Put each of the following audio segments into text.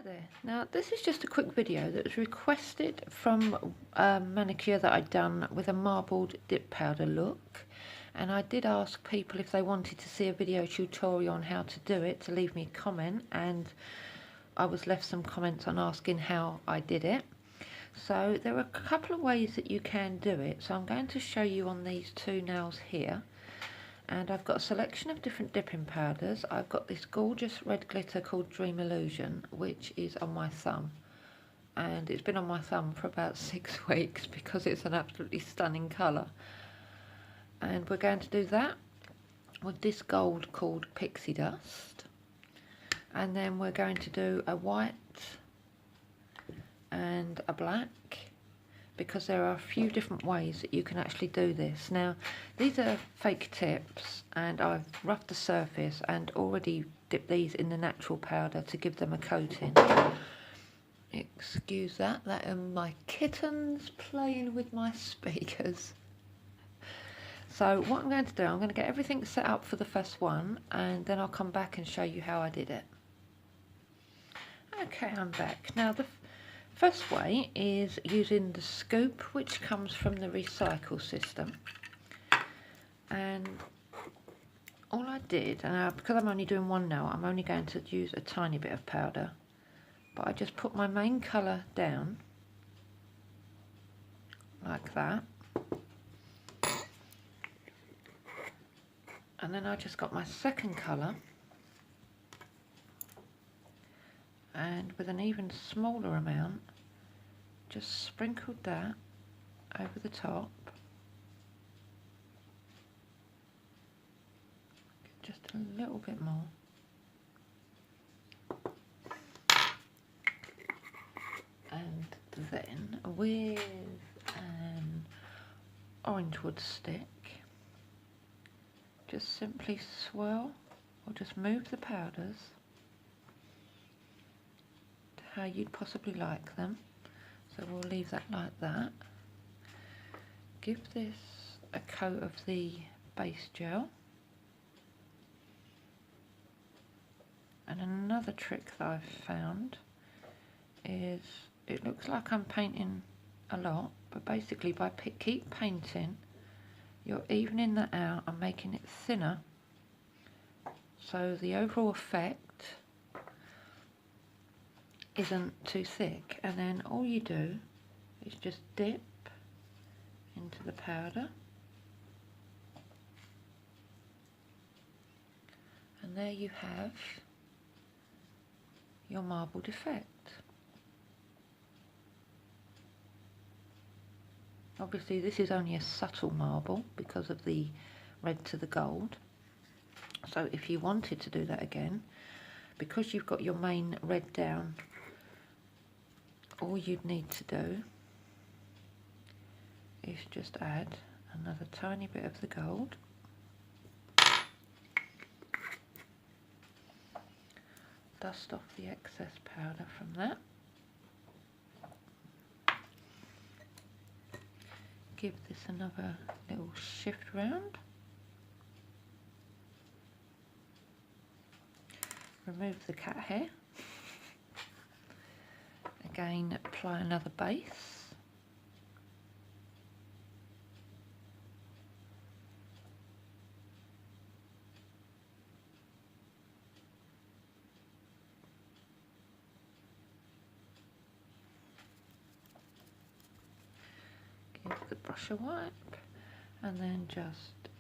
Hi there. Now this is just a quick video that was requested from a manicure that I'd done with a marbled dip powder look, and I did ask people if they wanted to see a video tutorial on how to do it to leave me a comment, and I was left some comments on asking how I did it. So there are a couple of ways that you can do it, so I'm going to show you on these two nails here. And I've got a selection of different dipping powders. I've got this gorgeous red glitter called Dream Illusion, which is on my thumb. And it's been on my thumb for about 6 weeks because it's an absolutely stunning colour. And we're going to do that with this gold called Pixie Dust. And then we're going to do a white and a black, because there are a few different ways that you can actually do this. Now, these are fake tips, and I've roughed the surface and already dipped these in the natural powder to give them a coating. Excuse that, that are my kittens playing with my speakers. So what I'm going to do, I'm going to get everything set up for the first one, and then I'll come back and show you how I did it. Okay, I'm back. Now, the first way is using the scoop, which comes from the recycle system. And all I did, and because I'm only doing one now, I'm only going to use a tiny bit of powder, but I just put my main colour down like that, and then I just got my second colour, and with an even smaller amount just sprinkled that over the top, just a little bit more, and then with an orange wood stick just simply swirl or just move the powders how you'd possibly like them. So we'll leave that like that. Give this a coat of the base gel. And another trick that I've found is, it looks like I'm painting a lot, but basically by keep painting, you're evening that out and making it thinner, so the overall effect isn't too thick. And then all you do is just dip into the powder, and there you have your marbled effect. Obviously this is only a subtle marble because of the red to the gold, so if you wanted to do that again, because you've got your main red down, all you'd need to do is just add another tiny bit of the gold, dust off the excess powder from that, give this another little shift round, remove the cat hair, again apply another base, give the brush a wipe, and then just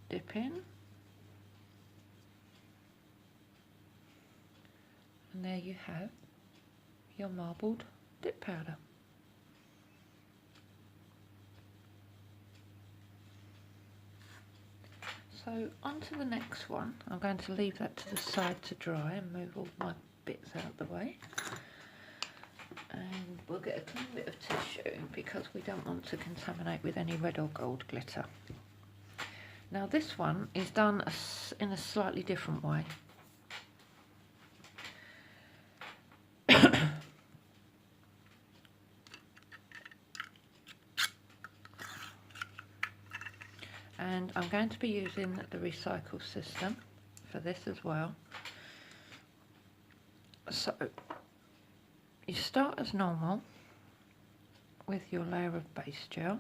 dip in, and there you have your marbled dip powder. So on to the next one. I'm going to leave that to the side to dry and move all my bits out of the way, and we'll get a clean bit of tissue because we don't want to contaminate with any red or gold glitter. Now this one is done in a slightly different way. And I'm going to be using the recycle system for this as well. So you start as normal with your layer of base gel.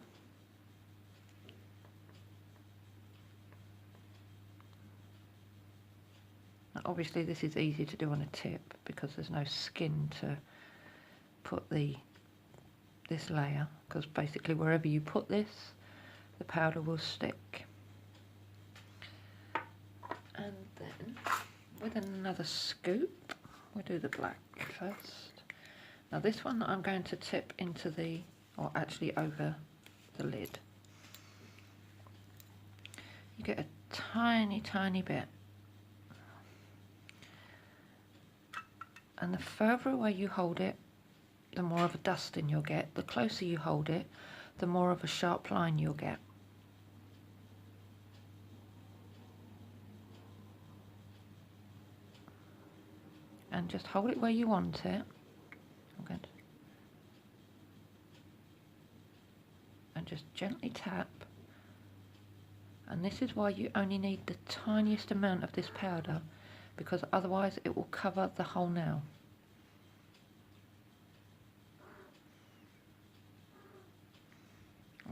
Now, obviously this is easy to do on a tip because there's no skin to put this layer, because basically wherever you put this, the powder will stick. And then with another scoop, we'll do the black first. Now this one I'm going to tip into the, or actually over the lid. You get a tiny, tiny bit. And the further away you hold it, the more of a dusting you'll get. The closer you hold it, the more of a sharp line you'll get. And just hold it where you want it. Good. And just gently tap. And this is why you only need the tiniest amount of this powder, because otherwise it will cover the whole nail.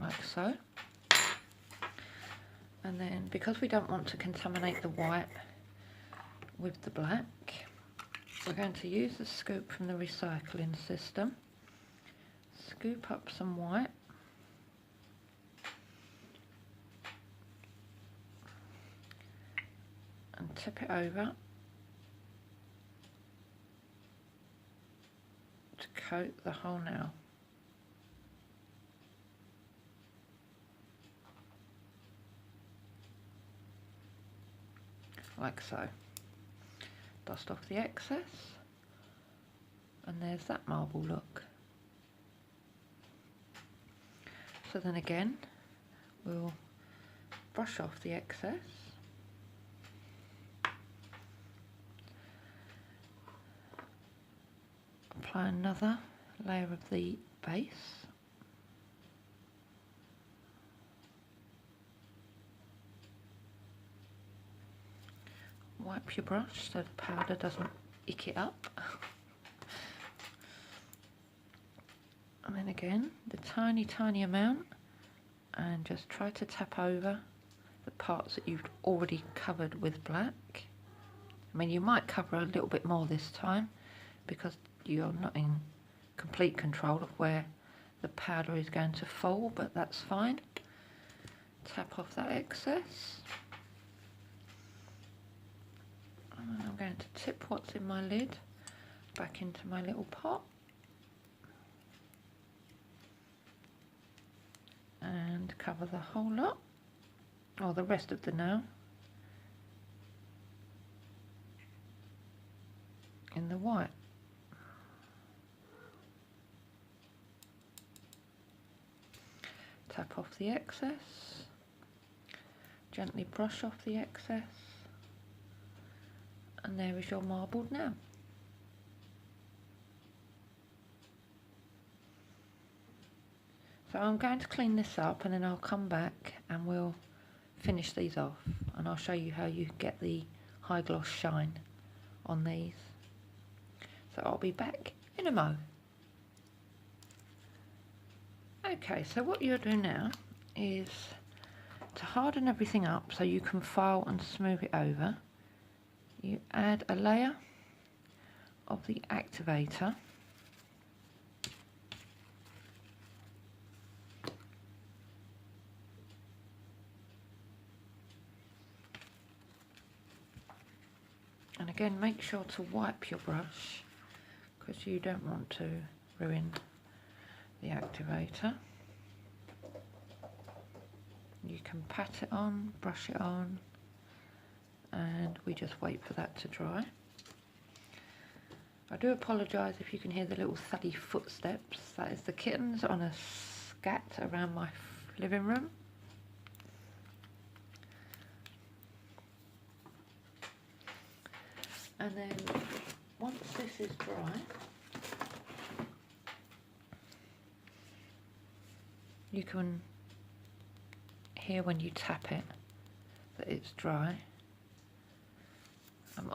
Like so. And then, because we don't want to contaminate the white with the black, we're going to use the scoop from the recycling system. Scoop up some white. And tip it over to coat the whole nail. Like so. Dust off the excess, and there's that marble look. So then again, we'll brush off the excess. Apply another layer of the base. Wipe your brush so the powder doesn't ick it up. And then again, the tiny, tiny amount, and just try to tap over the parts that you've already covered with black. I mean, you might cover a little bit more this time because you're not in complete control of where the powder is going to fall, but that's fine. Tap off that excess. And I'm going to tip what's in my lid back into my little pot. And cover the whole lot, or the rest of the nail, in the white. Tap off the excess, gently brush off the excess, and there is your marbled nail. So I'm going to clean this up and then I'll come back and we'll finish these off, and I'll show you how you get the high gloss shine on these. So I'll be back in a mo. Okay, so what you'll do now is to harden everything up so you can file and smooth it over. You add a layer of the activator. And again, make sure to wipe your brush because you don't want to ruin the activator. You can pat it on, brush it on, and we just wait for that to dry. I do apologise if you can hear the little thuddy footsteps. That is the kittens on a scat around my living room. And then once this is dry, you can hear when you tap it that it's dry.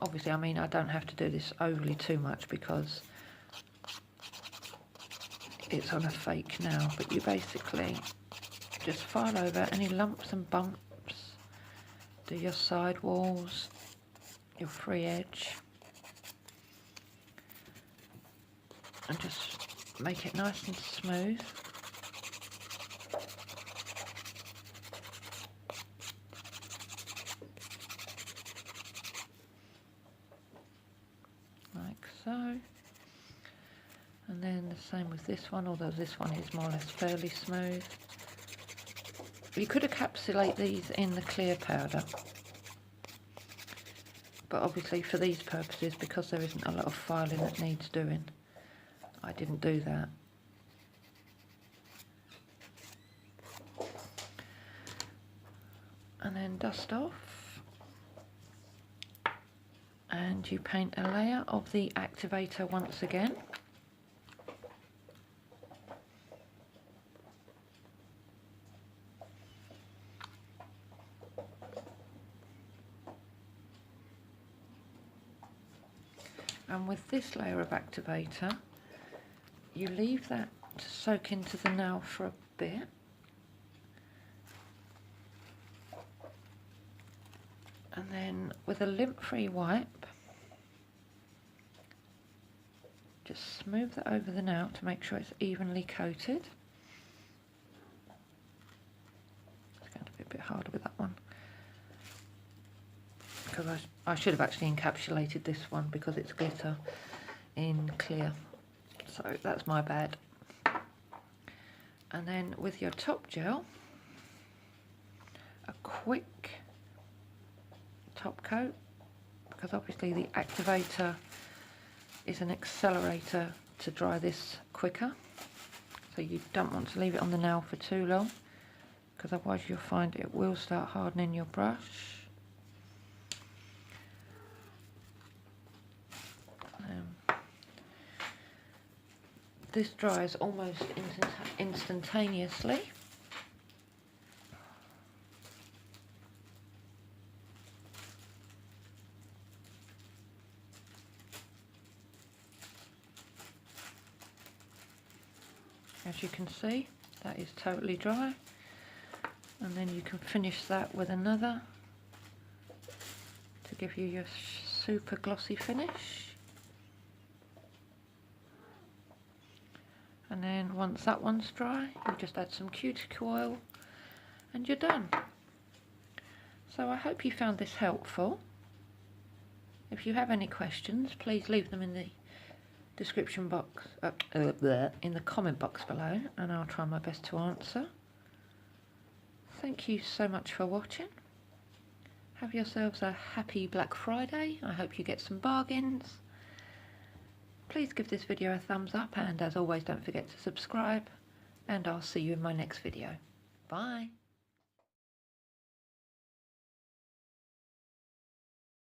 Obviously, I mean, I don't have to do this overly too much because it's on a fake nail, but you basically just file over any lumps and bumps, do your side walls, your free edge, and just make it nice and smooth. Like so. And then the same with this one, although this one is more or less fairly smooth. You could encapsulate these in the clear powder, but obviously for these purposes, because there isn't a lot of filing that needs doing, I didn't do that. And then dust off, and you paint a layer of the activator once again. And with this layer of activator, you leave that to soak into the nail for a bit. And then with a lint-free wipe, just smooth that over the nail to make sure it's evenly coated. It's going to be a bit harder with that one, because I should have actually encapsulated this one because it's glitter in clear, so that's my bad. And then with your top gel, a quick top coat, because obviously the activator is an accelerator to dry this quicker, so you don't want to leave it on the nail for too long, because otherwise you'll find it will start hardening your brush. This dries almost instantaneously. As you can see, that is totally dry. And then you can finish that with another to give you your super glossy finish. And then once that one's dry, you just add some cuticle oil and you're done. So I hope you found this helpful. If you have any questions, please leave them in the description box, in the comment box below, and I'll try my best to answer. Thank you so much for watching. Have yourselves a happy Black Friday. I hope you get some bargains. Please give this video a thumbs up, and as always, don't forget to subscribe, and I'll see you in my next video. Bye.